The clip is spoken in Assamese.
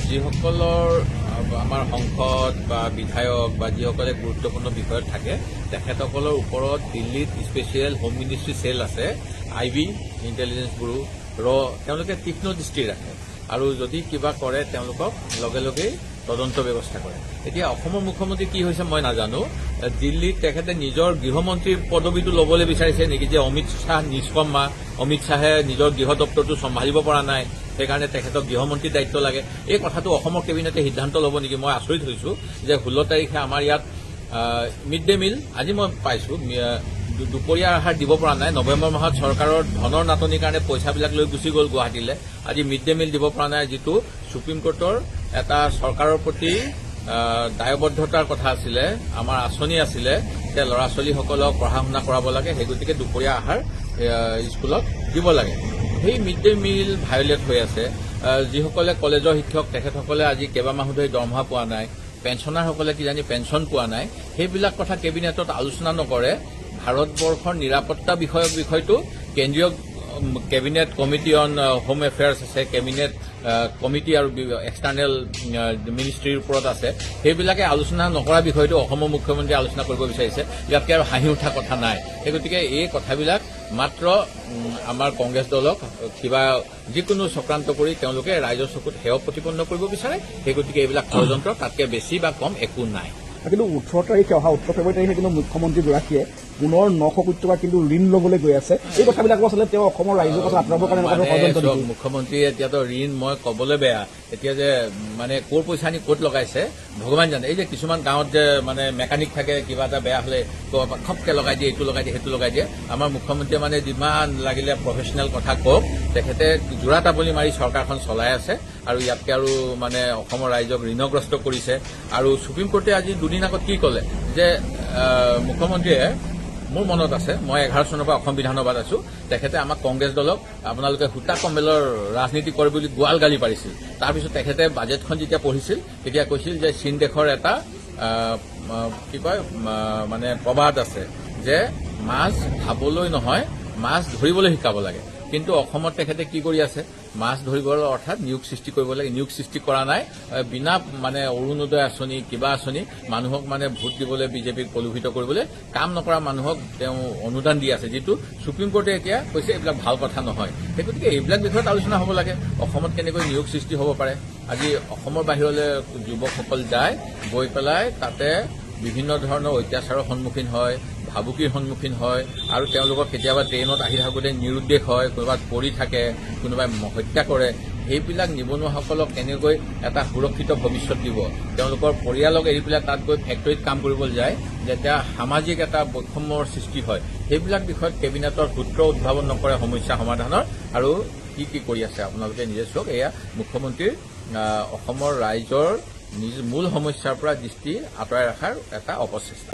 যিসকলৰ আমাৰ সংসদ বা বিধায়ক বা যিসকলে গুৰুত্বপূৰ্ণ বিষয়ত থাকে তেখেতসকলৰ ওপৰত দিল্লীত স্পেচিয়েল হোম মিনিষ্ট্ৰী চেল আছে, IB ইণ্টেলিজেন্স ব্যুৰো তেওঁলোকে তীক্ষ্ণ দৃষ্টি ৰাখে আৰু যদি কিবা কৰে তেওঁলোকক লগে লগেই তদন্ত ব্যৱস্থা কৰে। এতিয়া অসমৰ মুখ্যমন্ত্ৰী কি হৈছে মই নাজানো, দিল্লীত তেখেতে নিজৰ গৃহমন্ত্ৰীৰ পদবীটো ল'বলৈ বিচাৰিছে নেকি, যে অমিত শ্বাহ নিষ্কৰ্মা, অমিত শ্বাহে নিজৰ গৃহ দপ্তৰটো চম্ভালিব পৰা নাই, সেইকাৰণে তেখেতক গৃহমন্ত্ৰীৰ দায়িত্ব লাগে। এই কথাটো অসমৰ কেবিনেটে সিদ্ধান্ত ল'ব নেকি? মই আচৰিত হৈছো যে 16 তাৰিখে আমাৰ ইয়াত মিড ডে মিল, আজি মই পাইছো দুপৰীয়াৰ আহাৰ দিব পৰা নাই। নৱেম্বৰ মাহত চৰকাৰৰ ধনৰ নাটনিৰ কাৰণে পইচাবিলাক লৈ গুচি গ'ল গুৱাহাটীলৈ। আজি মিড ডে মিল দিব পৰা নাই, যিটো সুপ্ৰিম কোৰ্টৰ এটা চৰকাৰৰ প্ৰতি দায়বদ্ধতাৰ কথা আছিলে, আমাৰ আঁচনি আছিলে যে ল'ৰা ছোৱালীসকলক পঢ়া শুনা কৰাব লাগে, সেই গতিকে দুপৰীয়া আহাৰ স্কুলত দিব লাগে। সেই মিড ডে মিল ভায়োলেট হৈ আছে। যিসকলে কলেজৰ শিক্ষক তেখেতসকলে আজি কেইবামাহো ধৰি দৰমহা পোৱা নাই, পেঞ্চনাৰসকলে কিজানি পেঞ্চন পোৱা নাই, সেইবিলাক কথা কেবিনেটত আলোচনা নকৰে। ভাৰতবৰ্ষৰ নিৰাপত্তা বিষয়টো কেন্দ্ৰীয় cabinet committee on home affairs আছে, কেবিনেট কমিটি আৰু এক্সটাৰ্নেল মিনিষ্ট্ৰীৰ ওপৰত আছে, সেইবিলাকে আলোচনা নকৰা বিষয়টো অসমৰ মুখ্যমন্ত্ৰীয়ে আলোচনা কৰিব বিচাৰিছে। ইয়াতকে আৰু হাঁহি উঠা কথা নাই। সেই গতিকে এই কথাবিলাক মাত্ৰ আমাৰ কংগ্ৰেছ দলক কিবা যিকোনো চক্ৰান্ত কৰি তেওঁলোকে ৰাইজৰ চকুত হেয় প্ৰতিপন্ন কৰিব বিচাৰে। সেই গতিকে এইবিলাক ষড়যন্ত্ৰ, তাতকে বেছি বা কম একো নাই। কিন্তু 18 তাৰিখে অহা 18 ফেব্ৰুৱাৰী তাৰিখে কিন্তু মুখ্যমন্ত্ৰীগৰাকীয়ে পুনৰ 900 কোটি টকা কিন্তু ঋণ ল'বলৈ গৈ আছে। এই কথাবিলাক আচলতে তেওঁ অসমৰ ৰাইজৰ কথা আঁতৰাবৰ কাৰণে মুখ্যমন্ত্ৰীয়ে এতিয়াতো ঋণ মই ক'বলৈ বেয়া, এতিয়া যে মানে ক'ৰ পইচা আনি ক'ত লগাইছে ভগৱান জানে। এই যে কিছুমান গাঁৱত যে মানে মেকানিক থাকে, কিবা এটা বেয়া হ'লে খপকে লগাই দিয়ে, এইটো লগাই দিয়ে, সেইটো লগাই দিয়ে। আমাৰ মুখ্যমন্ত্ৰীয়ে মানে যিমান লাগিলে প্ৰফেচনেল কথা কওক, তেখেতে জোৰা তাবলি মাৰি চৰকাৰখন চলাই আছে আৰু ইয়াতকে আৰু মানে অসমৰ ৰাইজক ঋণগ্ৰস্ত কৰিছে। আৰু সুপ্ৰিম কোৰ্টে আজি দুদিন আগত কি ক'লে যে মুখ্যমন্ত্ৰীয়ে, মোৰ মনত আছে মই 11 চনৰ পৰা অসম বিধানসভাত আছো, তেখেতে আমাক কংগ্ৰেছ দলক আপোনালোকে সূতা কম্বেলৰ ৰাজনীতি কৰে বুলি গোৱাল গালি পাৰিছিল। তাৰপিছত তেখেতে বাজেটখন যেতিয়া পঢ়িছিল তেতিয়া কৈছিল যে চীন দেশৰ এটা কি কয় মানে প্ৰবাদ আছে যে মাছ খাবলৈ নহয়, মাছ ধৰিবলৈ শিকাব লাগে। কিন্তু অসমত তেখেতে কি কৰি আছে, মাছ ধৰিবলৈ অৰ্থাৎ নিয়োগ সৃষ্টি কৰিব লাগে। নিয়োগ সৃষ্টি কৰা নাই, বিনা মানে অৰুণোদয় আঁচনি কিবা আঁচনি মানুহক মানে ভোট দিবলৈ বিজেপিক প্ৰলোভিত কৰিবলৈ কাম নকৰা মানুহক তেওঁ অনুদান দি আছে, যিটো সুপ্ৰিম কোৰ্টে এতিয়া কৈছে এইবিলাক ভাল কথা নহয়। সেই গতিকে এইবিলাক বিষয়ত আলোচনা হ'ব লাগে। অসমত কেনেকৈ নিয়োগ সৃষ্টি হ'ব পাৰে। আজি অসমৰ বাহিৰলৈ যুৱকসকল যায়, গৈ পেলাই তাতে বিভিন্ন ধৰণৰ অত্যাচাৰৰ সন্মুখীন হয়, ভাবুকিৰ সন্মুখীন হয় আৰু তেওঁলোকক কেতিয়াবা ট্ৰেইনত আহি থাকোঁতে নিৰুদ্দেশ হয়, ক'ৰবাত পৰি থাকে, কোনোবাই হত্যা কৰে। সেইবিলাক নিবনুৱাসকলক কেনেকৈ এটা সুৰক্ষিত ভৱিষ্যত দিব, তেওঁলোকৰ পৰিয়ালক এৰি পেলাই তাত গৈ ফেক্টৰীত কাম কৰিবলৈ যায়, যেতিয়া সামাজিক এটা বৈষম্যৰ সৃষ্টি হয়, সেইবিলাক বিষয়ত কেবিনেটৰ সূত্ৰ উদ্ভাৱন নকৰে সমস্যা সমাধানৰ। আৰু কি কৰি আছে আপোনালোকে নিজে চাওক। এয়া মুখ্যমন্ত্ৰীৰ অসমৰ ৰাইজৰ মূল সমস্যাৰ পৰা দৃষ্টি আঁতৰাই ৰখাৰ এটা অপচেষ্টা।